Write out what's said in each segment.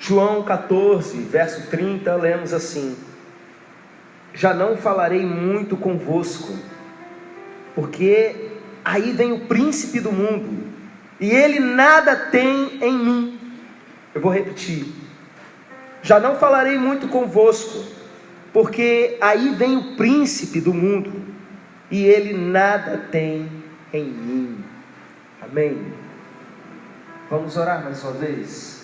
João 14, verso 30, lemos assim: já não falarei muito convosco, porque aí vem o príncipe do mundo, e ele nada tem em mim. Eu vou repetir: já não falarei muito convosco, porque aí vem o príncipe do mundo, e ele nada tem em mim. Amém? Vamos orar mais uma vez?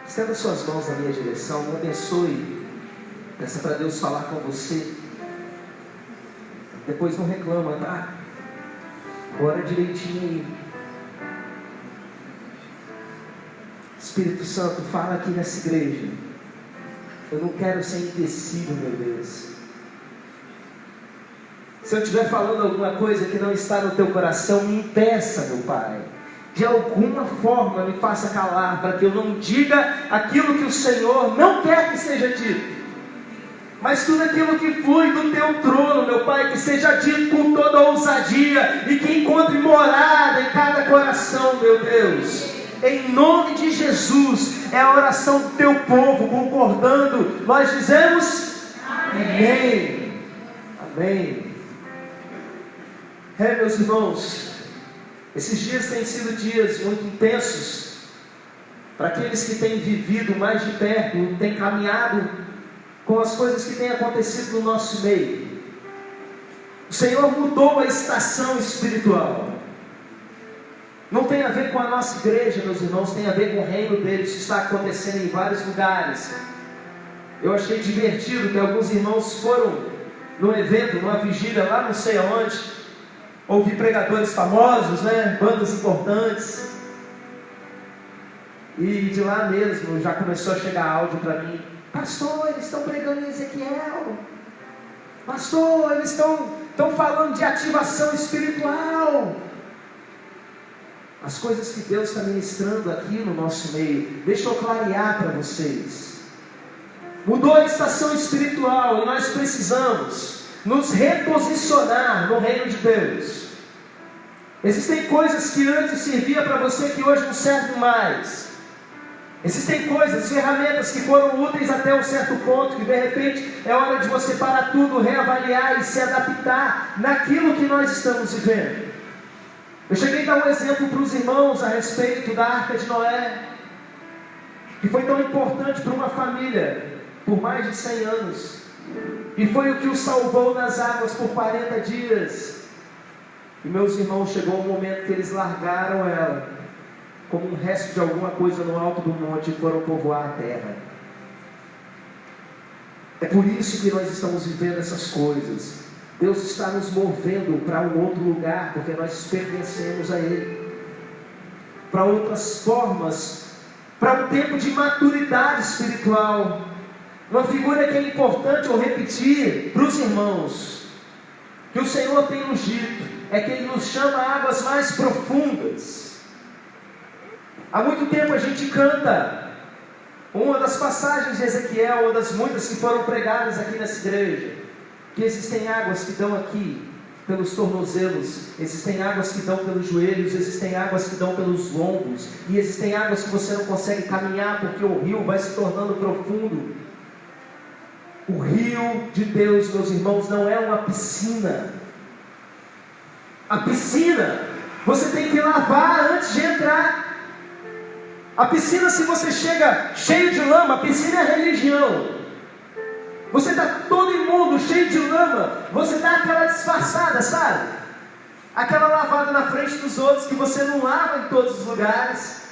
Estenda suas mãos na minha direção, me abençoe. Peça para Deus falar com você. Depois não reclama, tá? Ora direitinho aí. Espírito Santo, fala aqui nessa igreja. Eu não quero ser empecilho, meu Deus. Se eu estiver falando alguma coisa que não está no teu coração, me impeça, meu Pai. De alguma forma me faça calar, para que eu não diga aquilo que o Senhor não quer que seja dito. Mas tudo aquilo que flui do teu trono, meu Pai, que seja dito com toda ousadia e que encontre morada em cada coração, meu Deus. Em nome de Jesus, é a oração do teu povo concordando. Nós dizemos amém. Amém. Meus irmãos, esses dias têm sido dias muito intensos para aqueles que têm vivido mais de perto, têm caminhado com as coisas que têm acontecido no nosso meio. O Senhor mudou a estação espiritual. Não tem a ver com a nossa igreja, meus irmãos, tem a ver com o reino dele. Isso está acontecendo em vários lugares. Eu achei divertido que alguns irmãos foram num evento, numa vigília lá não sei aonde, ouvir pregadores famosos, bandas importantes, e de lá mesmo já começou a chegar áudio para mim: pastor, eles estão pregando em Ezequiel, pastor, eles estão falando de ativação espiritual. As coisas que Deus está ministrando aqui no nosso meio, deixa eu clarear para vocês. Mudou a estação espiritual e nós precisamos nos reposicionar no reino de Deus. Existem coisas que antes servia para você que hoje não servem mais. Existem coisas, ferramentas que foram úteis até um certo ponto, que de repente é hora de você parar tudo, reavaliar e se adaptar naquilo que nós estamos vivendo. Eu cheguei a dar um exemplo para os irmãos a respeito da Arca de Noé, que foi tão importante para uma família por mais de 100 anos, e foi o que os salvou nas águas por 40 dias. E meus irmãos, chegou um momento que eles largaram ela como um resto de alguma coisa no alto do monte e foram povoar a terra. É por isso que nós estamos vivendo essas coisas. Deus está nos movendo para um outro lugar, porque nós pertencemos a Ele, para outras formas, para um tempo de maturidade espiritual. Uma figura que é importante eu repetir para os irmãos, que o Senhor tem nos dito, é que Ele nos chama a águas mais profundas. Há muito tempo a gente canta uma das passagens de Ezequiel, uma das muitas que foram pregadas aqui nessa igreja, que existem águas que dão aqui pelos tornozelos, existem águas que dão pelos joelhos, existem águas que dão pelos lombos, e existem águas que você não consegue caminhar porque o rio vai se tornando profundo. O rio de Deus, meus irmãos, não é uma piscina. A piscina você tem que lavar antes de entrar. A piscina, se você chega cheio de lama, a piscina é religião. Você está todo imundo, cheio de lama, você dá aquela disfarçada, sabe? Aquela lavada na frente dos outros que você não lava em todos os lugares,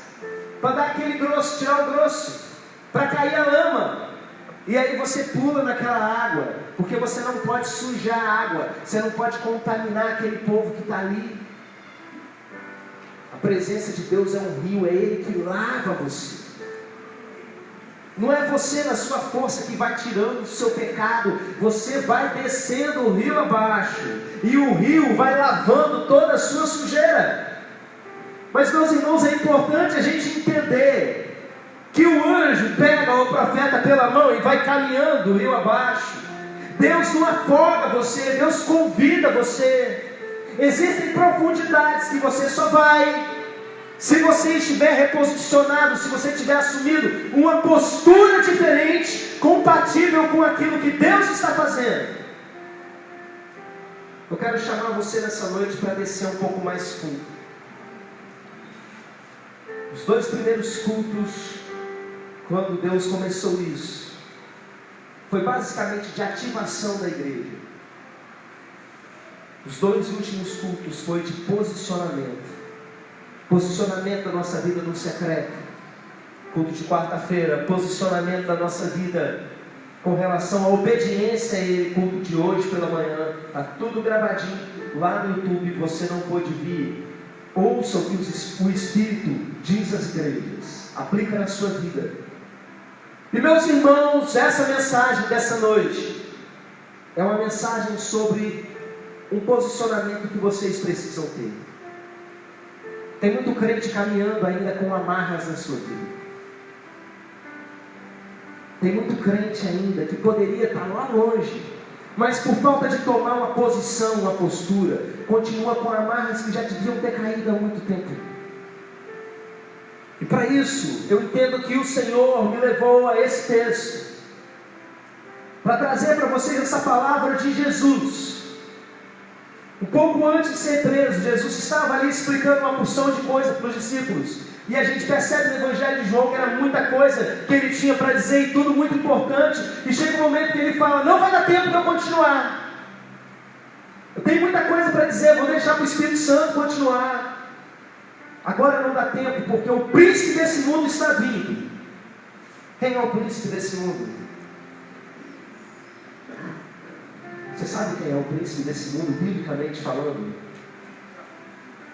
para dar aquele grosso, tirar o grosso, para cair a lama. E aí você pula naquela água, porque você não pode sujar a água, você não pode contaminar aquele povo que está ali. A presença de Deus é um rio, é Ele que lava você. Não é você na sua força que vai tirando o seu pecado, você vai descendo o rio abaixo, e o rio vai lavando toda a sua sujeira. Mas, meus irmãos, é importante a gente entender que o anjo pega o profeta pela mão e vai caminhando o rio abaixo. Deus não afoga você, Deus convida você. Existem profundidades que você só vai se você estiver reposicionado, se você tiver assumido uma postura diferente, compatível com aquilo que Deus está fazendo, eu quero chamar você nessa noite para descer um pouco mais fundo. Os 2 primeiros cultos, quando Deus começou isso, foi basicamente de ativação da igreja. Os 2 últimos cultos foi de posicionamento. Posicionamento da nossa vida no secreto. Culto de quarta-feira, posicionamento da nossa vida com relação à obediência a Ele. Culto de hoje pela manhã, está tudo gravadinho lá no YouTube, você não pôde vir. Ouça o que o Espírito diz às igrejas, aplica na sua vida. E meus irmãos, essa mensagem dessa noite é uma mensagem sobre um posicionamento que vocês precisam ter. Tem muito crente caminhando ainda com amarras na sua vida. Tem muito crente ainda que poderia estar lá longe, mas por falta de tomar uma posição, uma postura, continua com amarras que já deviam ter caído há muito tempo. E para isso, eu entendo que o Senhor me levou a esse texto, para trazer para vocês essa palavra de Jesus. Um pouco antes de ser preso, Jesus estava ali explicando uma porção de coisa para os discípulos. E a gente percebe no Evangelho de João que era muita coisa que ele tinha para dizer e tudo muito importante. E chega um momento que ele fala: não vai dar tempo de eu continuar. Eu tenho muita coisa para dizer, vou deixar para o Espírito Santo continuar. Agora não dá tempo, porque o príncipe desse mundo está vindo. Quem é o príncipe desse mundo? Você sabe quem é o príncipe desse mundo, biblicamente falando?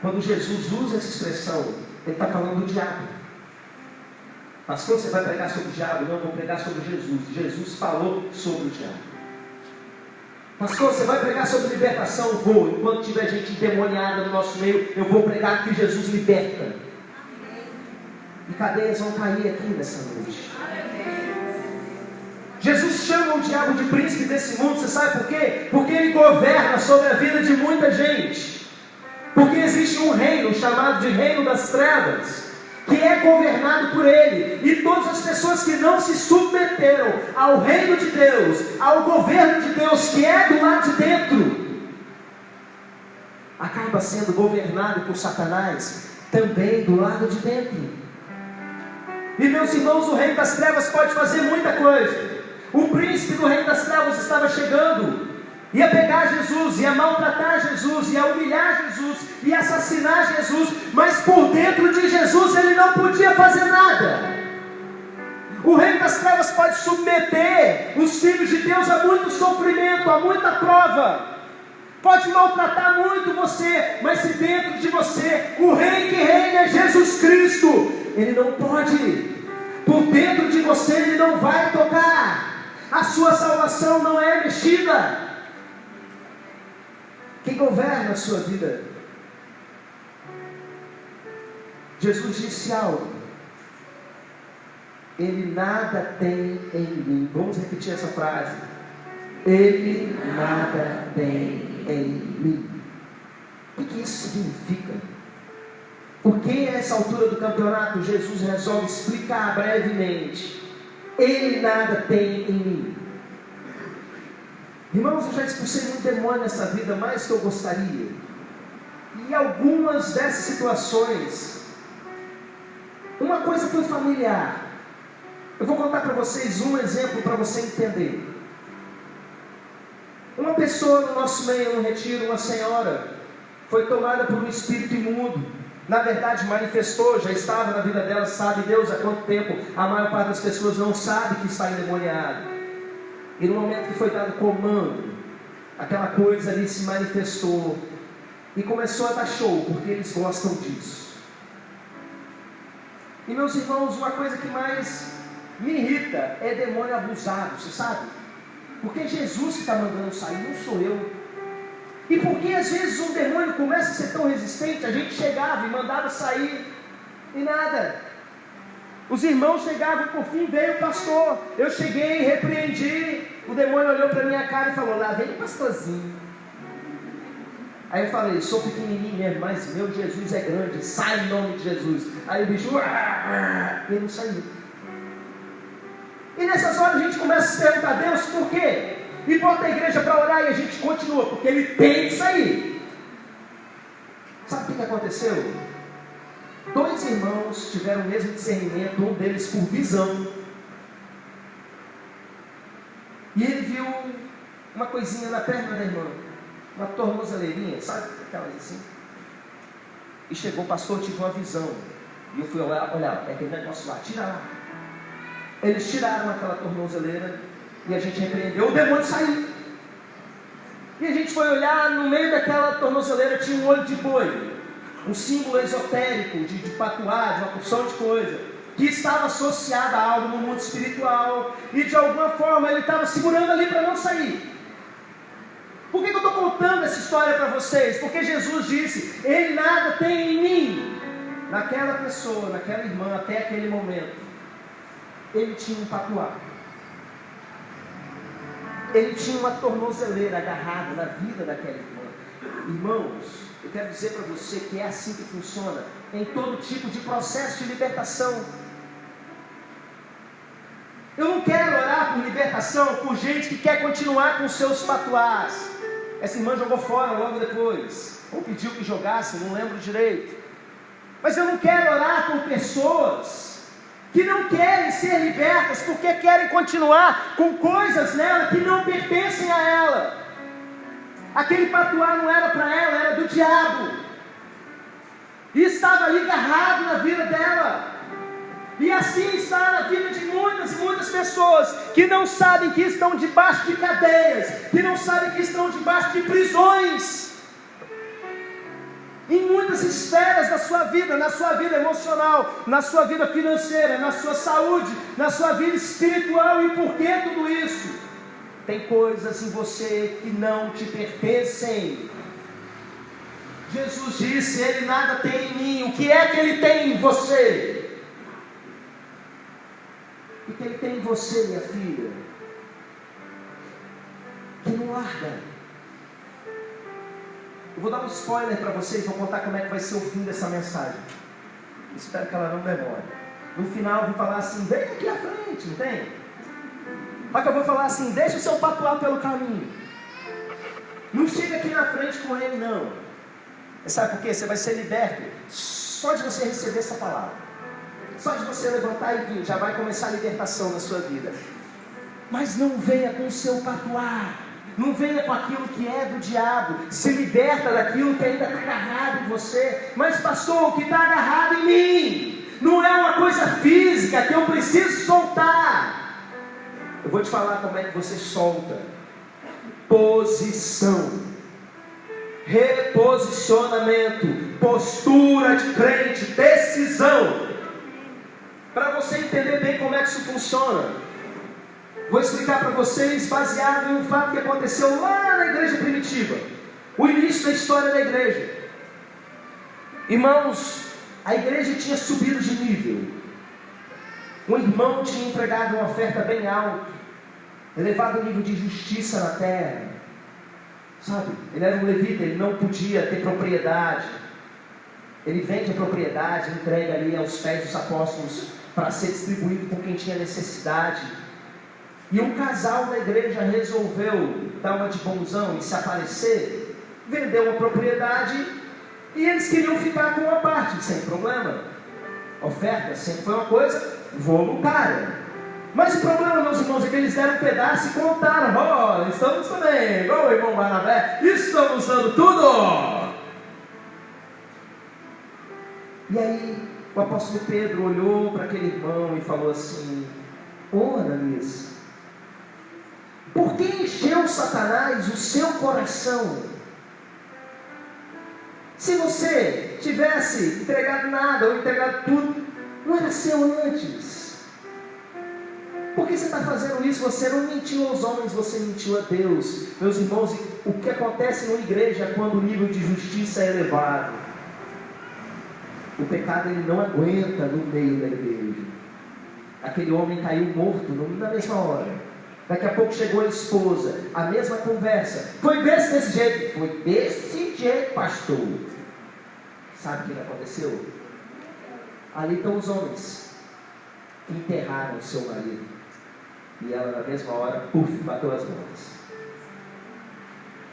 Quando Jesus usa essa expressão, ele está falando do diabo. Pastor, você vai pregar sobre o diabo? Não, eu vou pregar sobre Jesus. Jesus falou sobre o diabo. Pastor, você vai pregar sobre libertação? Vou. Enquanto tiver gente endemoniada no nosso meio, eu vou pregar que Jesus liberta. E cadeias vão cair aqui nessa noite. Jesus chama o diabo de príncipe desse mundo, você sabe por quê? Porque ele governa sobre a vida de muita gente. Porque existe um reino chamado de reino das trevas, que é governado por ele. E todas as pessoas que não se submeteram ao reino de Deus, ao governo de Deus, que é do lado de dentro, acaba sendo governado por Satanás, também do lado de dentro. E meus irmãos, o reino das trevas pode fazer muita coisa. O príncipe do reino das trevas estava chegando, ia pegar Jesus, ia maltratar Jesus, ia humilhar Jesus, ia assassinar Jesus, mas por dentro de Jesus ele não podia fazer nada. O reino das trevas pode submeter os filhos de Deus a muito sofrimento, a muita prova, pode maltratar muito você, mas se dentro de você o rei que reina é Jesus Cristo, ele não pode. Por dentro de você ele não vai tocar. A sua salvação não é mexida. Quem governa a sua vida? Jesus disse algo: ele nada tem em mim. Vamos repetir essa frase: ele nada tem em mim. O que isso significa? Porque a essa altura do campeonato Jesus resolve explicar brevemente: ele nada tem em mim. Irmãos, eu já expulsei muito demônio nessa vida, mais do que eu gostaria. E algumas dessas situações, uma coisa foi familiar. Eu vou contar para vocês um exemplo para você entender. Uma pessoa no nosso meio, no retiro, uma senhora, foi tomada por um espírito imundo. Na verdade manifestou, já estava na vida dela, sabe Deus há quanto tempo. A maior parte das pessoas não sabe que está endemoniado. E no momento que foi dado comando, aquela coisa ali se manifestou e começou a dar show, porque eles gostam disso. E meus irmãos, uma coisa que mais me irrita é demônio abusado, você sabe? Porque Jesus que está mandando sair, não sou eu. E porque às vezes um demônio começa a ser tão resistente, a gente chegava e mandava sair, e nada. Os irmãos chegavam, por fim veio o pastor. Eu cheguei, repreendi. O demônio olhou para minha cara e falou: lá vem o pastorzinho. Aí eu falei, sou pequenininho mesmo, mas meu Jesus é grande, sai em nome de Jesus. Aí o bicho, ele não saiu. E nessas horas a gente começa a se perguntar, Deus, por quê? E bota a igreja para orar e a gente continua, porque ele tem que sair. Sabe o que aconteceu? 2 irmãos tiveram o mesmo discernimento, um deles por visão. E ele viu uma coisinha na perna da irmã, uma tornozeleirinha, sabe? Aquelas assim. E chegou, pastor, tive uma visão. E eu fui olhar, é aquele negócio lá, tira lá. Eles tiraram aquela tornozeleira e a gente repreendeu, o demônio saiu. E a gente foi olhar, no meio daquela tornozeleira tinha um olho de boi, um símbolo esotérico de patuá, de uma porção de coisa, que estava associado a algo no mundo espiritual, e de alguma forma ele estava segurando ali para não sair. Por que eu estou contando essa história para vocês? Porque Jesus disse, ele nada tem em mim. Naquela pessoa, naquela irmã, até aquele momento, ele tinha um patuá. Ele tinha uma tornozeleira agarrada na vida daquela irmã. Irmãos, eu quero dizer para você que é assim que funciona em todo tipo de processo de libertação. Eu não quero orar por libertação por gente que quer continuar com seus patuás. Essa irmã jogou fora logo depois, ou pediu que jogasse, não lembro direito. Mas eu não quero orar por pessoas que não querem ser libertas porque querem continuar com coisas nela que não pertencem a ela. Aquele patuá não era para ela, era do diabo. E estava ali agarrado na vida dela. E assim está na vida de muitas e muitas pessoas que não sabem que estão debaixo de cadeias, que não sabem que estão debaixo de prisões. Em muitas esferas da sua vida, na sua vida emocional, na sua vida financeira, na sua saúde, na sua vida espiritual. E por que tudo isso? Tem coisas em você que não te pertencem. Jesus disse, ele nada tem em mim. O que é que ele tem em você? O que ele tem em você, minha filha? Que não larga. Eu vou dar um spoiler para vocês, vou contar como é que vai ser o fim dessa mensagem. Espero que ela não demore. No final eu vou falar assim, vem aqui à frente, não tem? Só que eu vou falar assim, deixa o seu patuá pelo caminho. Não chega aqui na frente com ele, não. Sabe por quê? Você vai ser liberto só de você receber essa palavra. Só de você levantar e vir, já vai começar a libertação na sua vida. Mas não venha com o seu patuá. Não venha com aquilo que é do diabo. Se liberta daquilo que ainda está agarrado em você. Mas pastor, o que está agarrado em mim não é uma coisa física que eu preciso soltar. Eu vou te falar como é que você solta. Posição, reposicionamento, postura de crente, decisão. Para você entender bem como é que isso funciona, vou explicar para vocês baseado em um fato que aconteceu lá na igreja primitiva, o início da história da igreja. Irmãos, a igreja tinha subido de nível. Um irmão tinha entregado uma oferta bem alta, elevado o nível de justiça na terra. Sabe, ele era um levita, ele não podia ter propriedade. Ele vende a propriedade, entrega ali aos pés dos apóstolos para ser distribuído por quem tinha necessidade. E um casal da igreja resolveu dar uma de bonzão e se aparecer, vendeu uma propriedade e eles queriam ficar com uma parte, sem problema. Oferta sempre foi uma coisa voluntária. Mas o problema, meus irmãos, é que eles deram um pedaço e contaram. Estamos também, igual o irmão Barnabé, estamos dando tudo. E aí o apóstolo Pedro olhou para aquele irmão e falou assim: ô Ananias, por que encheu Satanás o seu coração? Se você tivesse entregado nada ou entregado tudo, não era seu antes. Por que você está fazendo isso? Você não mentiu aos homens, você mentiu a Deus. Meus irmãos, o que acontece numa igreja quando o nível de justiça é elevado? O pecado ele não aguenta no meio da igreja. Aquele homem caiu morto na mesma hora. Daqui a pouco chegou a esposa, a mesma conversa. Foi desse jeito? Foi desse que, pastor? Sabe o que aconteceu? Ali estão os homens que enterraram o seu marido. E ela, na mesma hora, bateu as mãos.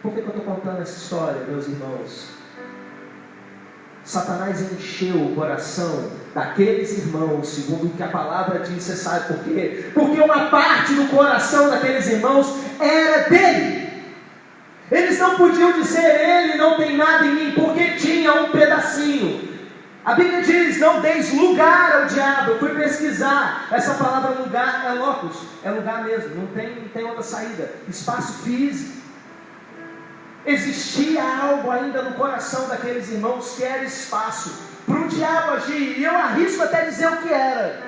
Por que eu estou contando essa história, meus irmãos? Satanás encheu o coração daqueles irmãos, segundo o que a palavra diz. Você sabe por quê? Porque uma parte do coração daqueles irmãos era dele. Eles não podiam dizer, ele não tem nada em mim, porque tinha um pedacinho. A Bíblia diz, não deis lugar ao diabo. Eu fui pesquisar, essa palavra lugar é locus, é lugar mesmo, não tem outra saída, espaço físico. Existia algo ainda no coração daqueles irmãos que era espaço para o diabo agir, e eu arrisco até dizer o que era.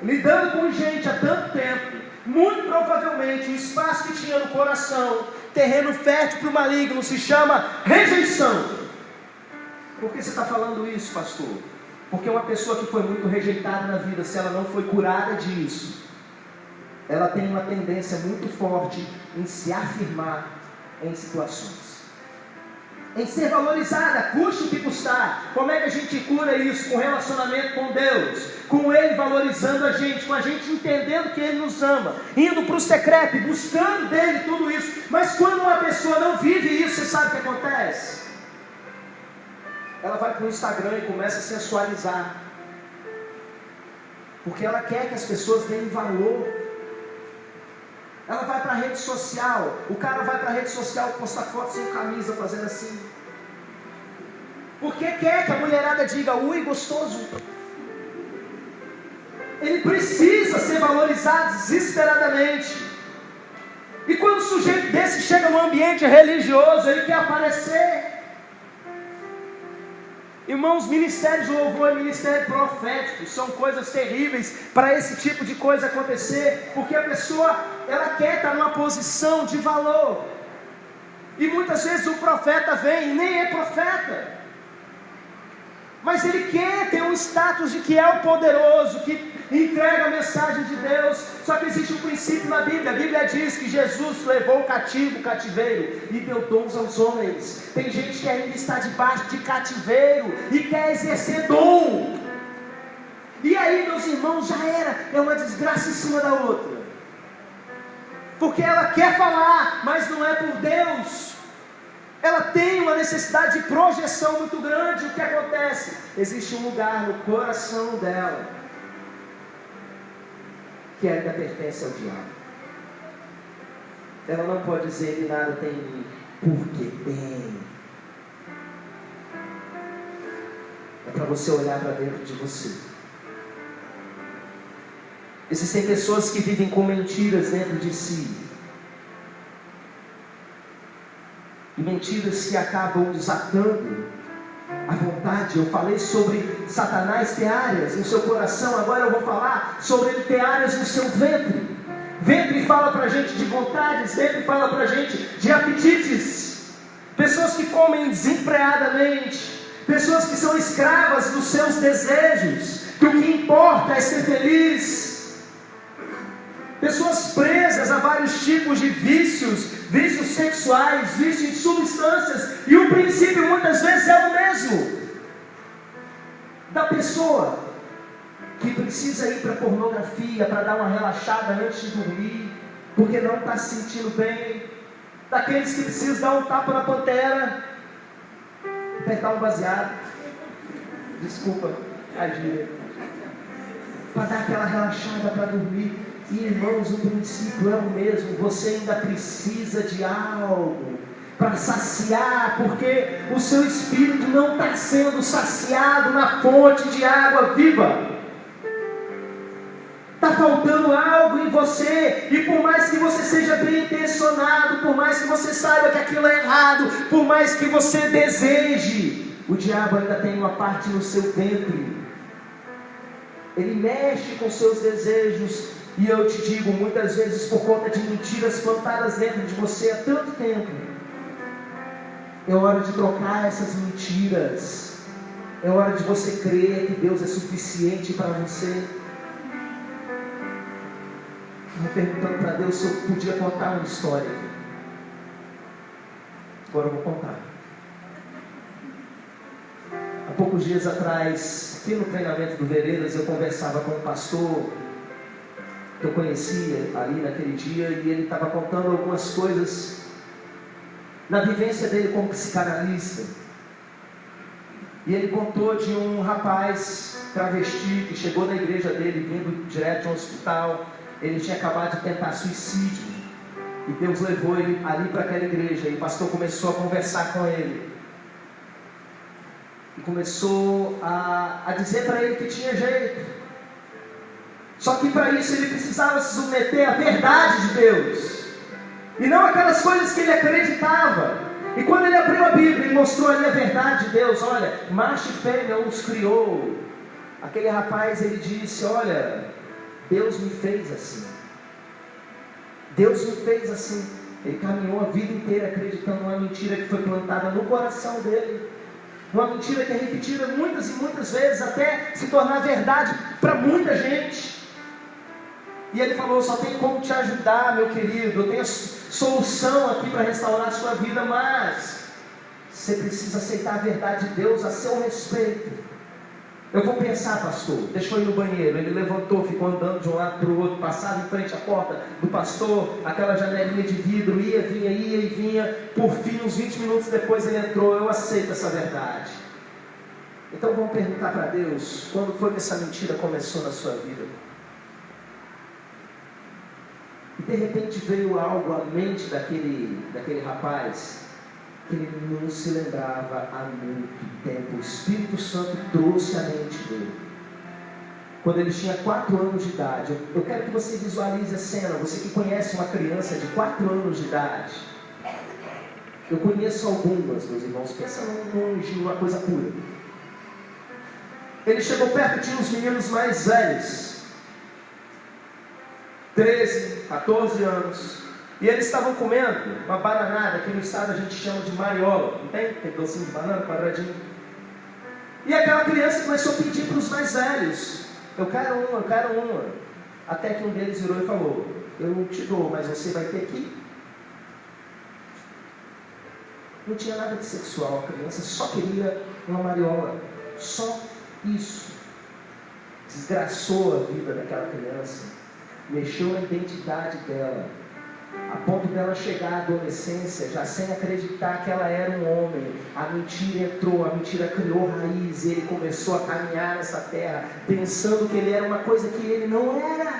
Lidando com gente há tanto tempo, muito provavelmente o espaço que tinha no coração, terreno fértil para o maligno, se chama rejeição. Por que você está falando isso, pastor? Porque uma pessoa que foi muito rejeitada na vida, se ela não foi curada disso, ela tem uma tendência muito forte em se afirmar em situações, em ser valorizada, custe o que custar. Como é que a gente cura isso? Com relacionamento com Deus, com Ele valorizando a gente, com a gente entendendo que Ele nos ama, indo para o secreto, buscando dEle tudo isso. Mas quando uma pessoa não vive isso, você sabe o que acontece? Ela vai para o Instagram e começa a sensualizar, porque ela quer que as pessoas deem valor. Ela vai para a rede social, o cara vai para a rede social postar foto sem camisa, fazendo assim, porque quer que a mulherada diga, ui, gostoso. Ele precisa ser valorizado desesperadamente. E quando o sujeito desse chega no ambiente religioso, ele quer aparecer. Irmãos, ministério de louvor e ministério profético são coisas terríveis para esse tipo de coisa acontecer, porque a pessoa, ela quer estar numa posição de valor, e muitas vezes o profeta vem e nem é profeta, mas ele quer ter um status de que é o poderoso, que entrega a mensagem de Deus. Só que existe um princípio na Bíblia. A Bíblia diz que Jesus levou o cativeiro e deu dons aos homens. Tem gente que ainda está debaixo de cativeiro e quer exercer dom. E aí, meus irmãos, já era, é uma desgraça em cima da outra, porque ela quer falar, mas não é por Deus. Ela tem uma necessidade de projeção muito grande. O que acontece? Existe um lugar no coração dela que ainda pertence ao diabo. Ela não pode dizer que nada tem em mim, porque tem. É para você olhar para dentro de você. Existem pessoas que vivem com mentiras dentro de si, e mentiras que acabam desatando a vontade. Eu falei sobre Satanás ter áreas no seu coração, agora eu vou falar sobre ele ter áreas no seu ventre. Ventre fala para a gente de vontades, ventre fala para a gente de apetites. Pessoas que comem desenfreadamente, pessoas que são escravas dos seus desejos, que o que importa é ser feliz. Pessoas presas a vários tipos de vícios sexuais, vícios de substâncias, e o princípio muitas vezes é o mesmo. Da pessoa que precisa ir para a pornografia para dar uma relaxada antes de dormir, porque não está se sentindo bem. Daqueles que precisam dar um tapa na pantera, apertar um baseado, desculpa a gíria, para dar aquela relaxada para dormir. E irmãos, o princípio é o mesmo. Você ainda precisa de algo para saciar, porque o seu espírito não está sendo saciado na fonte de água viva. Está faltando algo em você, e por mais que você seja bem intencionado, por mais que você saiba que aquilo é errado, por mais que você deseje, o diabo ainda tem uma parte no seu ventre. Ele mexe com seus desejos. E eu te digo, muitas vezes por conta de mentiras plantadas dentro de você há tanto tempo, é hora de trocar essas mentiras. É hora de você crer que Deus é suficiente para você. Eu perguntando para Deus se eu podia contar uma história. Agora eu vou contar. Há poucos dias atrás, aqui no treinamento do Veredas, eu conversava com um pastor que eu conhecia ali naquele dia, e ele estava contando algumas coisas na vivência dele como psicanalista. E ele contou de um rapaz travesti que chegou na igreja dele, vindo direto de um hospital. Ele tinha acabado de tentar suicídio, e Deus levou ele ali para aquela igreja, e o pastor começou a conversar com ele, e começou a dizer para ele que tinha jeito, só que para isso ele precisava se submeter à verdade de Deus, e não aquelas coisas que ele acreditava. E quando ele abriu a Bíblia e mostrou ali a verdade de Deus, olha, macho e fêmea os criou, aquele rapaz, ele disse, olha, Deus me fez assim, Deus me fez assim. Ele caminhou a vida inteira acreditando numa mentira que foi plantada no coração dele, uma mentira que é repetida muitas e muitas vezes, até se tornar verdade para muita gente. E ele falou, só tem como te ajudar, meu querido, eu tenho solução aqui para restaurar a sua vida, mas você precisa aceitar a verdade de Deus a seu respeito. Eu vou pensar, pastor, deixa eu ir no banheiro. Ele levantou, ficou andando de um lado para o outro, passava em frente à porta do pastor, aquela janelinha de vidro, ia e vinha. Por fim, uns 20 minutos depois ele entrou, eu aceito essa verdade. Então vamos perguntar para Deus, quando foi que essa mentira começou na sua vida? E de repente veio algo à mente daquele rapaz, que ele não se lembrava há muito tempo. O Espírito Santo trouxe à mente dele, quando ele tinha 4 anos de idade. Eu quero que você visualize a cena, você que conhece uma criança de 4 anos de idade. Eu conheço algumas, meus irmãos, pensa numa coisa pura. Ele chegou perto, tinha uns meninos mais velhos, 13, 14 anos, e eles estavam comendo uma bananada, que no estado a gente chama de mariola, não tem? Tem docinho de banana, quadradinho. E aquela criança começou a pedir para os mais velhos, eu quero uma. Até que um deles virou e falou, eu te dou, mas você vai ter que ir. Não tinha nada de sexual, a criança só queria uma mariola, só isso. Desgraçou a vida daquela criança, mexeu na identidade dela, a ponto dela chegar à adolescência já sem acreditar que ela era um homem. A mentira entrou, a mentira criou raiz, e ele começou a caminhar nessa terra pensando que ele era uma coisa que ele não era.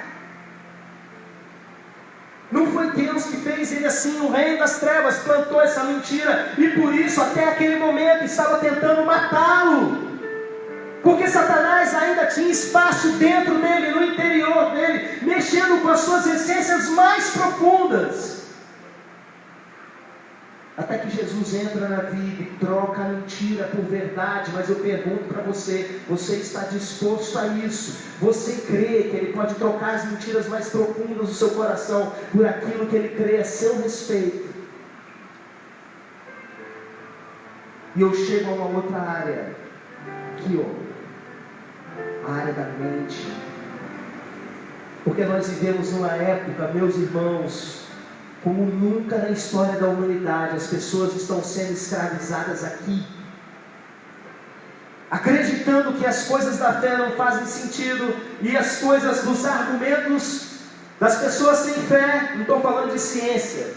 Não foi Deus que fez ele assim. O reino das trevas plantou essa mentira, e por isso até aquele momento estava tentando matá-lo, porque Satanás ainda tinha espaço dentro dele, no interior dele, mexendo com as suas essências mais profundas. Até que Jesus entra na vida e troca a mentira por verdade. Mas eu pergunto para você, você está disposto a isso? Você crê que Ele pode trocar as mentiras mais profundas do seu coração por aquilo que Ele crê a seu respeito? E eu chego a uma outra área, aqui ó, a área da mente. Porque nós vivemos numa época, meus irmãos, como nunca na história da humanidade. As pessoas estão sendo escravizadas aqui, acreditando que as coisas da fé não fazem sentido, e as coisas dos argumentos das pessoas sem fé. Não estou falando de ciência,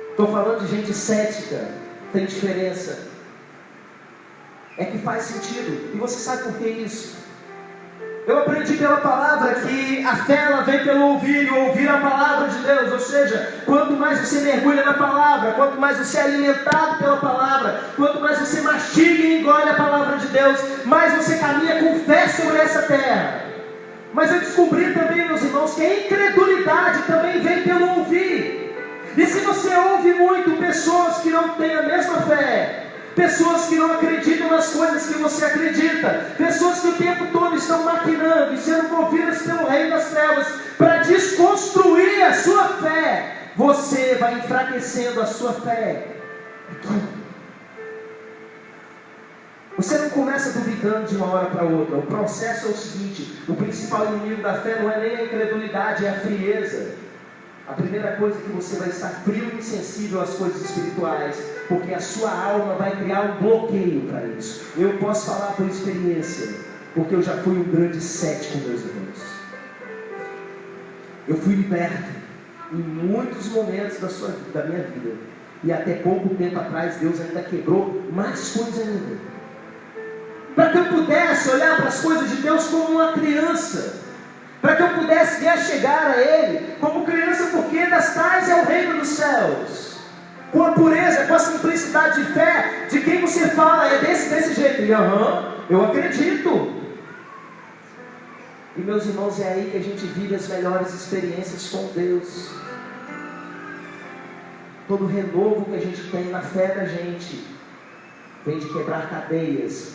estou falando de gente cética. Tem diferença, é que faz sentido. E você sabe por que isso? Eu aprendi pela palavra que a fé ela vem pelo ouvir, e ouvir a palavra de Deus. Ou seja, quanto mais você mergulha na palavra, quanto mais você é alimentado pela palavra, quanto mais você mastiga e engole a palavra de Deus, mais você caminha com fé sobre essa terra. Mas eu descobri também, meus irmãos, que a incredulidade também vem pelo ouvir. E se você ouve muito pessoas que não têm a mesma fé, pessoas que não acreditam nas coisas que você acredita, pessoas que o tempo todo estão maquinando e sendo movidas pelo reino das trevas para desconstruir a sua fé, você vai enfraquecendo a sua fé. Você não começa duvidando de uma hora para outra. O processo é o seguinte: o principal inimigo da fé não é nem a incredulidade, é a frieza. A primeira coisa é que você vai estar frio e insensível às coisas espirituais, porque a sua alma vai criar um bloqueio para isso. Eu posso falar por experiência, porque eu já fui um grande cético, meus irmãos. Eu fui liberto em muitos momentos da minha vida, e até pouco tempo atrás Deus ainda quebrou mais coisas ainda, para que eu pudesse olhar para as coisas de Deus como uma criança, para que eu pudesse me achegar a Ele como criança, porque das tais é o reino dos céus. Com a pureza, com a simplicidade de fé, de quem você fala, é desse jeito. E eu acredito. E meus irmãos, é aí que a gente vive as melhores experiências com Deus. Todo renovo que a gente tem na fé da gente vem de quebrar cadeias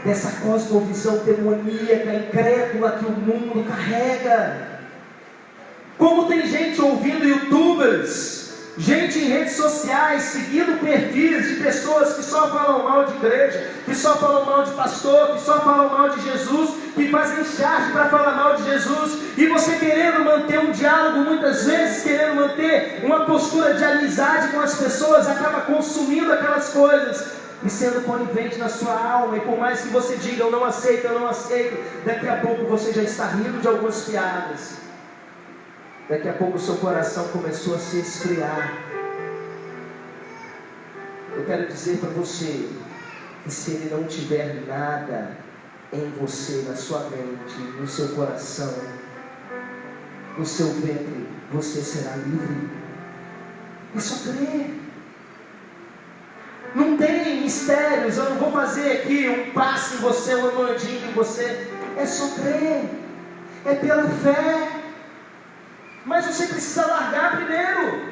dessa cosmovisão demoníaca, incrédula que o mundo carrega. Como tem gente ouvindo youtubers, gente em redes sociais, seguindo perfis de pessoas que só falam mal de igreja, que só falam mal de pastor, que só falam mal de Jesus, que fazem charge para falar mal de Jesus, e você querendo manter um diálogo, muitas vezes querendo manter uma postura de amizade com as pessoas, acaba consumindo aquelas coisas e sendo conivente na sua alma. E por mais que você diga eu não aceito, daqui a pouco você já está rindo de algumas piadas, daqui a pouco o seu coração começou a se esfriar. Eu quero dizer para você que se Ele não tiver nada em você, na sua mente, no seu coração, no seu ventre, você será livre. É só crer. Não tem mistérios, eu não vou fazer aqui um passe em você, um mandinho em você. É só crer, é pela fé. Mas você precisa largar primeiro.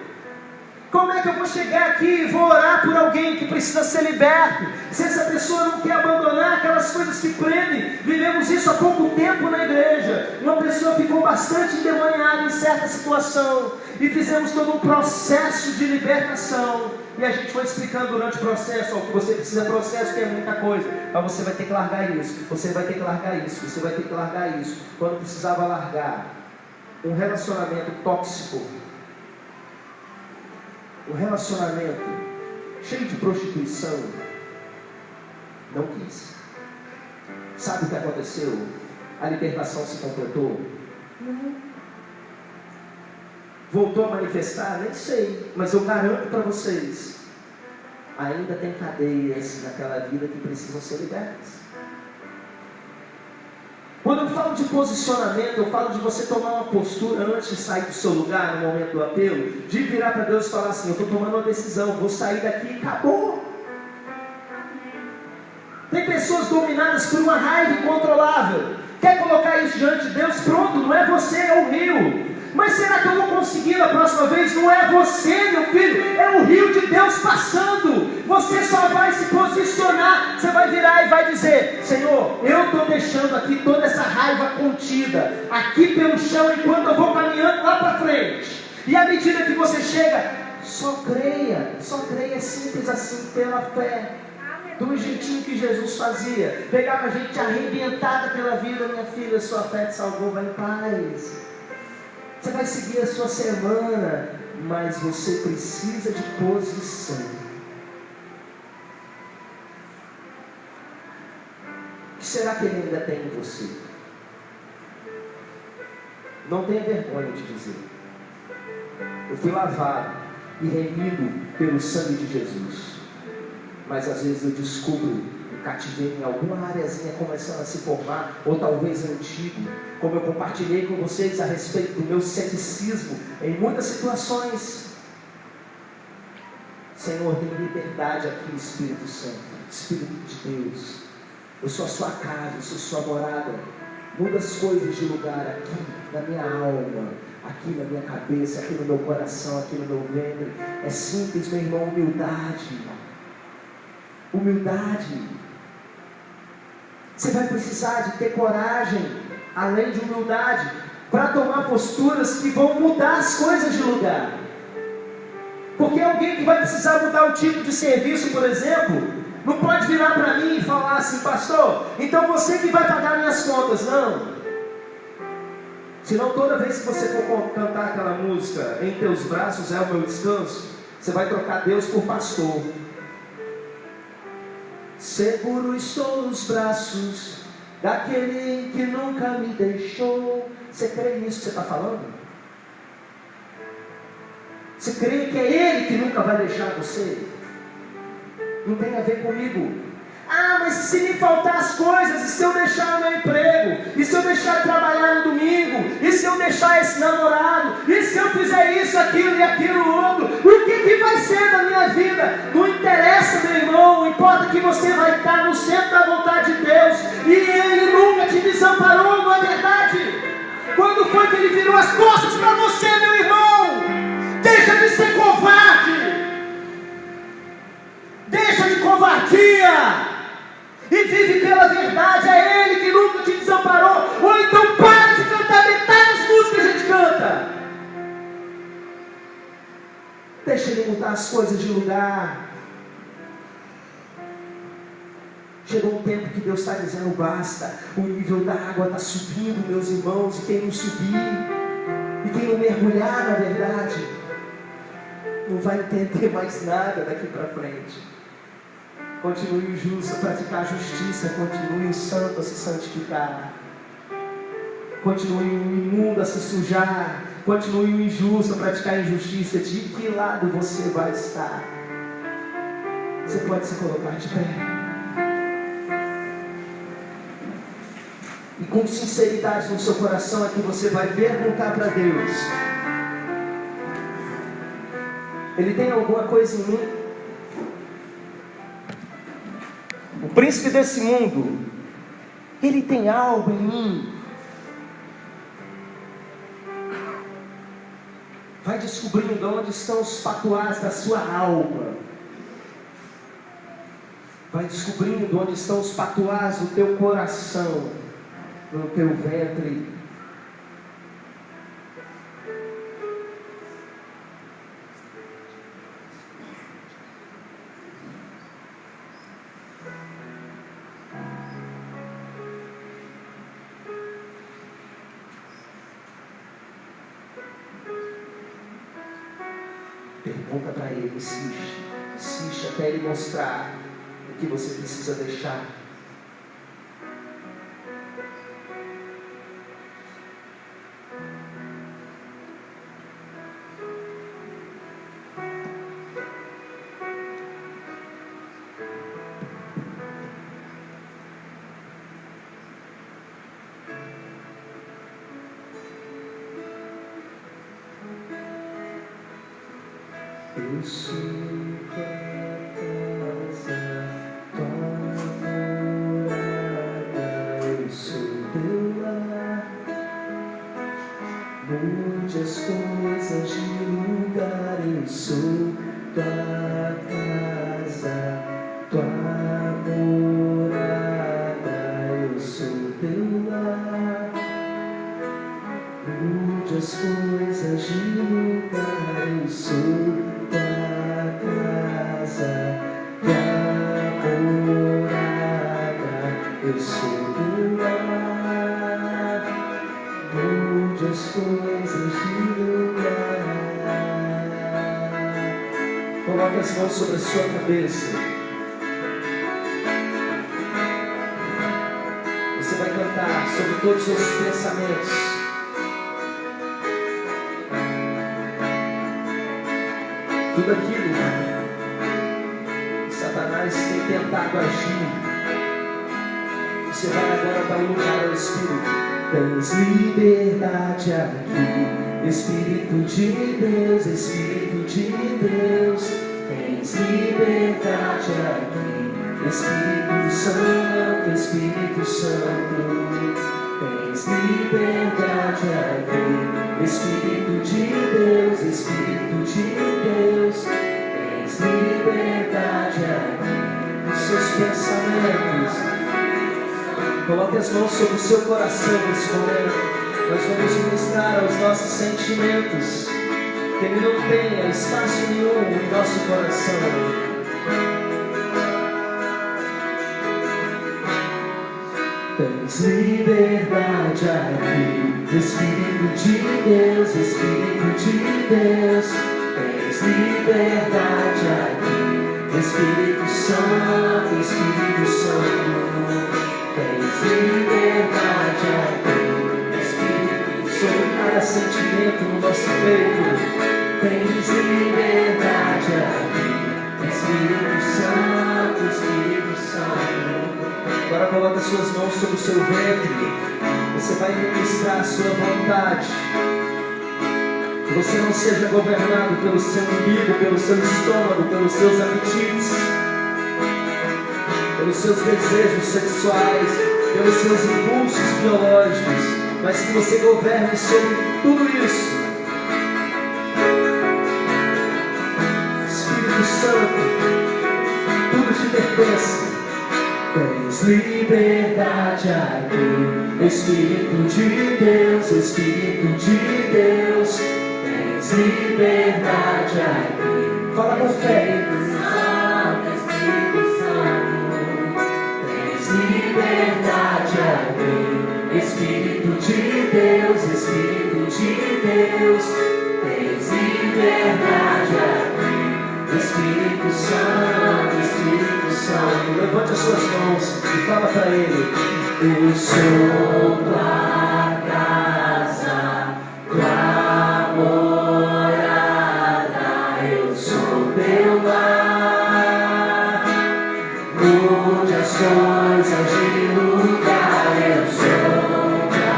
Como é que eu vou chegar aqui e vou orar por alguém que precisa ser liberto, se essa pessoa não quer abandonar aquelas coisas que prendem? Vivemos isso há pouco tempo na igreja. Uma pessoa ficou bastante endemoniada em certa situação, e fizemos todo um processo de libertação, e a gente foi explicando durante o processo: o que você precisa é processo, que é muita coisa, mas você vai ter que largar isso, você vai ter que largar isso, você vai ter que largar isso. Quando precisava largar um relacionamento tóxico, um relacionamento cheio de prostituição, não quis. Sabe o que aconteceu? A libertação se completou? Não. Voltou a manifestar? Nem sei, mas eu garanto para vocês, ainda tem cadeias naquela vida que precisam ser libertas. Quando eu falo de posicionamento, eu falo de você tomar uma postura antes de sair do seu lugar, no momento do apelo, de virar para Deus e falar assim: eu estou tomando uma decisão, vou sair daqui e acabou. Tem pessoas dominadas por uma raiva incontrolável, quer colocar isso diante de Deus, pronto, não é você, é o rio. Mas será que eu vou conseguir na próxima vez? Não é você, meu filho, é o rio de Deus passando. Você só vai se posicionar, você vai virar e vai dizer: Senhor, eu estou deixando aqui toda essa raiva contida aqui pelo chão, enquanto eu vou caminhando lá para frente. E à medida que você chega, só creia, simples assim, pela fé. Do jeitinho que Jesus fazia, pegava a gente arrebentada pela vida: minha filha, sua fé te salvou, vai em paz. Você vai seguir a sua semana, mas você precisa de posição. O que será que Ele ainda tem em você? Não tenha vergonha de dizer: eu fui lavado e remido pelo sangue de Jesus. Mas às vezes eu descubro um cativeiro em alguma areazinha começando a se formar, ou talvez antigo, como eu compartilhei com vocês a respeito do meu ceticismo em muitas situações. Senhor, tem liberdade aqui, Espírito Santo, Espírito de Deus. Eu sou a sua casa, eu sou a sua morada. Muda as coisas de lugar aqui na minha alma, aqui na minha cabeça, aqui no meu coração, aqui no meu ventre. É simples, meu irmão, humildade. Humildade. Você vai precisar de ter coragem, além de humildade, para tomar posturas que vão mudar as coisas de lugar. Porque alguém que vai precisar mudar o tipo de serviço, por exemplo, não pode virar para mim e falar assim: pastor, então você que vai pagar minhas contas. Não. Senão toda vez que você for cantar aquela música, em teus braços é o meu descanso, você vai trocar Deus por pastor. Seguro estou nos braços daquele que nunca me deixou. Você crê nisso que você está falando? Você crê que é Ele que nunca vai deixar você? Não tem a ver comigo. Ah, mas se me faltar as coisas, e se eu deixar o meu emprego, e se eu deixar de trabalhar no domingo, e se eu deixar esse namorado, e se eu fizer isso, aquilo e aquilo outro, o que vai ser da minha vida? Não interessa, meu irmão, importa que você vai estar no centro da vontade de Deus, e Ele nunca te desamparou, não é verdade? Quando foi que Ele virou as costas para você, meu irmão? Deixa de ser covarde, deixa de covardia, e vive pela verdade. É Ele que nunca te desamparou. Ou então para de cantar metade das músicas que a gente canta. Deixa Ele mudar as coisas de lugar. Chegou um tempo que Deus está dizendo basta. O nível da água está subindo, meus irmãos. E quem não subir, e quem não mergulhar na verdade, não vai entender mais nada daqui para frente. Continue o justo a praticar a justiça. Continue o santo a se santificar. Continue o imundo a se sujar. Continue o injusto a praticar a injustiça. De que lado você vai estar? Você pode se colocar de pé. E com sinceridade no seu coração é que você vai perguntar para Deus: Ele tem alguma coisa em mim? O príncipe desse mundo, ele tem algo em mim? Vai descobrindo onde estão os patuás da sua alma. Vai descobrindo onde estão os patuás do teu coração, no teu ventre. Pergunta para Ele, insiste até Ele mostrar o que você precisa deixar. Eu sou tua casa, tua morada, eu sou teu lar. Mude as coisas de lugar, eu sou tua casa, tua morada, eu sou teu lar. Mude as coisas de lugar, eu sou eu sou teu lar. Mude as coisas de lugar. Coloque as mãos sobre a sua cabeça. Você vai cantar sobre todos os seus pensamentos. Tudo aquilo que Satanás tem tentado agir, você vai agora para o lugar do Espírito. Tens liberdade aqui, Espírito de Deus, Espírito de Deus. Tens liberdade aqui, Espírito Santo, Espírito Santo. Tens liberdade aqui, Espírito de Deus, Espírito de Deus. Tens liberdade aqui nos seus pensamentos. Coloque as mãos sobre o seu coração nesse momento. Nós vamos ministrar aos nossos sentimentos, que ele não tenha espaço nenhum no nosso coração. Tens liberdade aqui, Espírito de Deus, Espírito de Deus. Tens liberdade aqui, Espírito Santo, Espírito Santo. Tens liberdade aqui, Espírito, sobre cada sentimento no nosso peito. Tens liberdade aqui, Espírito Santo, Espírito Santo. Agora coloca suas mãos sobre o seu ventre. Você vai ministrar a sua vontade. Que você não seja governado pelo seu umbigo, pelo seu estômago, pelos seus apetites, pelos seus desejos sexuais, pelos seus impulsos biológicos, mas que você governe sobre tudo isso. Espírito Santo, tudo te pertence. Tens liberdade aqui, Espírito de Deus, Espírito de Deus. Tens liberdade aqui. Fala com fé. Espírito Santo, tens liberdade aqui, Espírito de Deus, Espírito de Deus. Tens liberdade aqui, Espírito Santo, Espírito Santo. Levante as suas mãos e fala para Ele: eu sou tua casa, tua morada, eu sou teu lar. Mude as coisas de lugar, eu sou tua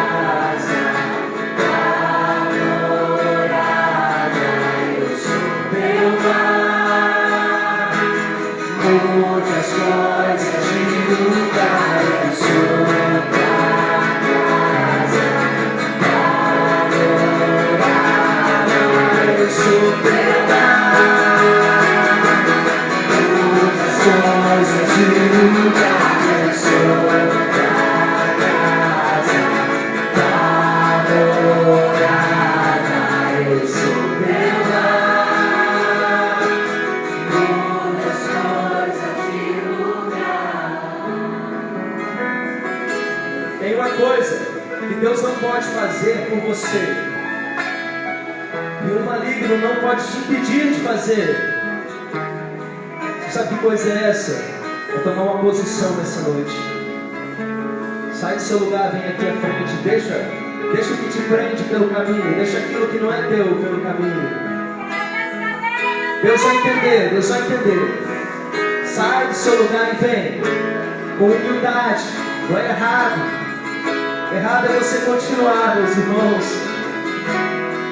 casa, tua morada, eu sou teu lar. Mude as coisas de lugar, eu sou tua casa, tua morada, eu sou teu lar. Mude as coisas de lugar, eu sou tua casa, tua morada, eu sou teu lar. Mude as coisas de lugar. Tem uma coisa que Deus não pode fazer por você, e o maligno não pode te impedir de fazer. Você sabe que coisa é essa? É tomar uma posição nessa noite. Sai do seu lugar, vem aqui à frente. Deixa o que te prende pelo caminho. Deixa aquilo que não é teu pelo caminho. Deus vai entender, Deus vai entender. Sai do seu lugar e vem com humildade. Não é errado. Errado é você continuar, meus irmãos.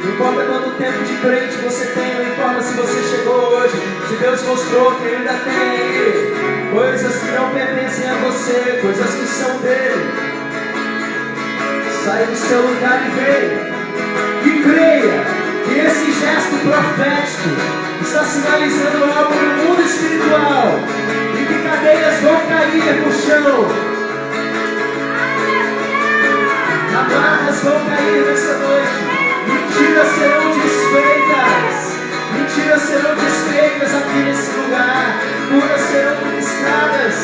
Não importa quanto tempo de crente você tem, não importa se você chegou hoje, se Deus mostrou que Ele ainda tem aí coisas que não pertencem a você, coisas que são dele. Sai do seu lugar e vem. E creia que esse gesto profético está sinalizando algo no mundo espiritual, e que cadeias vão cair no chão, amarras vão cair nessa noite. Mentiras serão desfeitas. Mentiras serão desfeitas aqui nesse lugar. Curas serão ministradas.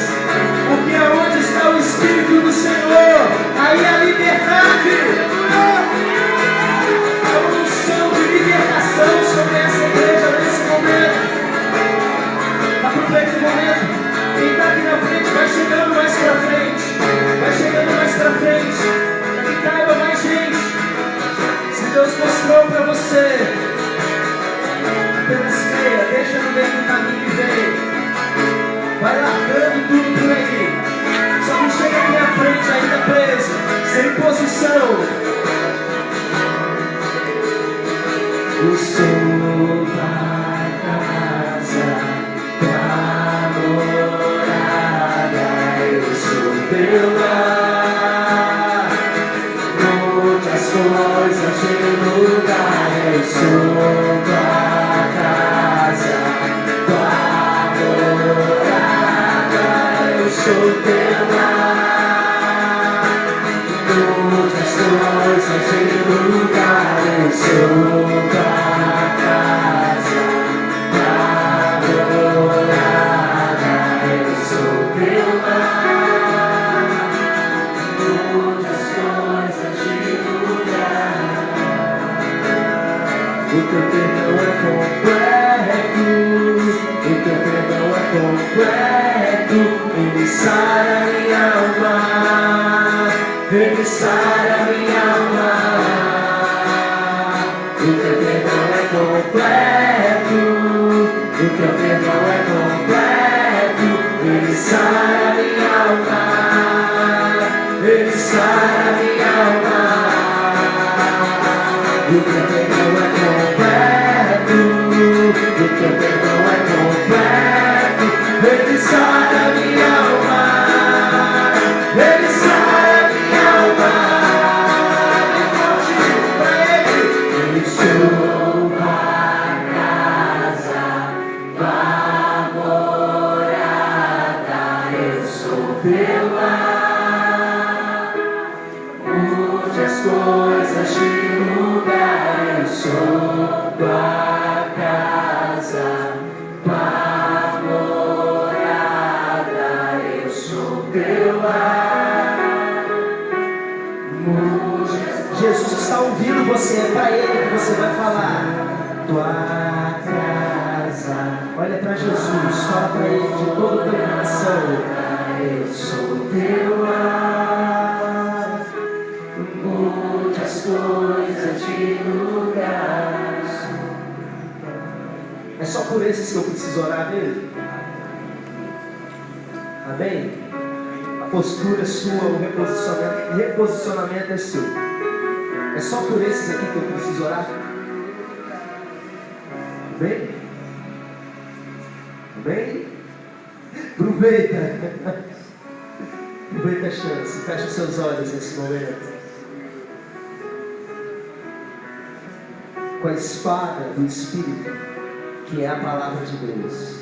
Porque aonde está o Espírito do Senhor, aí há liberdade. Há uma unção de libertação sobre essa igreja nesse momento. Aproveite o momento. Quem está aqui na frente vai chegando mais para frente. Vai chegando mais para frente. Que caiba mais gente. Deus mostrou para você, apenas creia, deixa no meio do caminho e vem. Vai largando tudo por aí. Só não chega aqui à frente ainda preso, sem posição. Eu sou tua casa, tua morada, eu sou teu lar. Mude as coisas de lugar, eu sou tua casa, tua morada, eu sou teu lar. Mude as coisas de lugar, eu sou tua casa, tua morada, eu sou teu lar. Ele sara minha alma. O teu perdão é completo. O teu perdão é completo. Ele sara minha alma. Ele sara minha alma. O teu perdão é completo. O teu perdão é completo. Ele sara minha alma. Ele sara minha alma. Eu sou a casa da morada. Eu sou teu lar. Mude as coisas de lugar. Eu sou tua casa, tua morada. Eu sou teu lar. Jesus está ouvindo você, é para Ele que você vai falar. Tua casa. Olha para Jesus, fala para Ele de todo o teu coração. Eu sou teu lar. Mude as coisas de lugar. É só por esses que eu preciso orar mesmo. Amém? A postura é sua, o reposicionamento é seu. É só por esses aqui que eu preciso orar. Amém? Amém? Aproveita. Aproveita a chance. Feche os seus olhos nesse momento. Com a espada do Espírito, que é a palavra de Deus,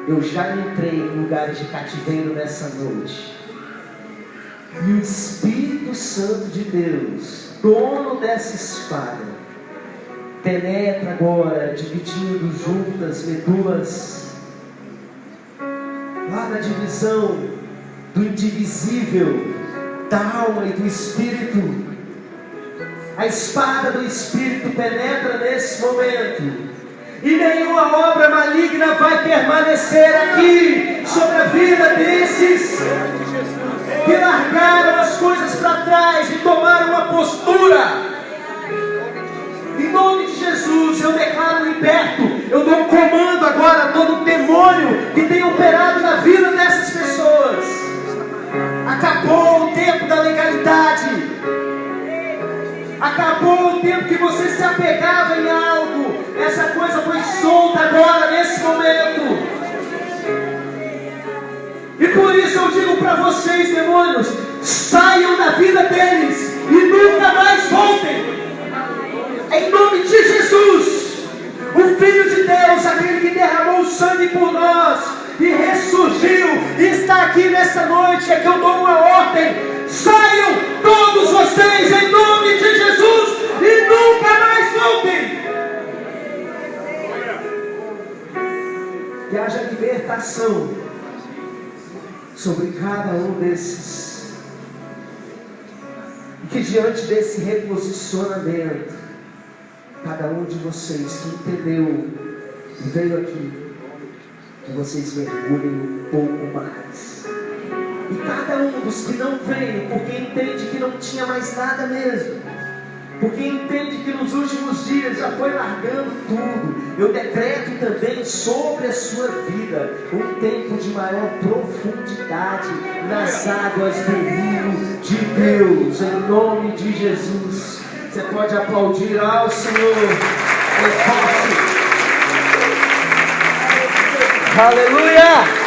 eu já entrei em lugares de cativeiro nessa noite. E o Espírito Santo de Deus, dono dessa espada, penetra agora, dividindo juntas, medulas, lá na divisão do indivisível, da alma e do Espírito. A espada do Espírito penetra nesse momento. E nenhuma obra maligna vai permanecer aqui sobre a vida desses que largaram as coisas para trás e tomaram uma postura. Em nome de Jesus, eu declaro liberto. Eu dou um comando agora a todo demônio que tem operado na vida dessas pessoas. Acabou o tempo da legalidade. Acabou o tempo que você se apegava em algo. Essa coisa foi solta agora, nesse momento. E por isso eu digo para vocês, demônios, saiam da vida deles e nunca mais voltem. Em nome de Jesus, o Filho de Deus, aquele que derramou o sangue por nós e ressurgiu, e está aqui nessa noite, é que eu dou uma ordem. Saiam todos vocês em nome de Jesus e nunca mais voltem. Que haja libertação sobre cada um desses. E que diante desse reposicionamento, cada um de vocês que entendeu e veio aqui, que vocês mergulhem um pouco mais. E cada um dos que não veio, porque entende que não tinha mais nada mesmo, porque entende que nos últimos dias já foi largando tudo, eu decreto também sobre a sua vida um tempo de maior profundidade nas águas do rio de Deus, em nome de Jesus. Você pode aplaudir ao Senhor. É forte. Aleluia!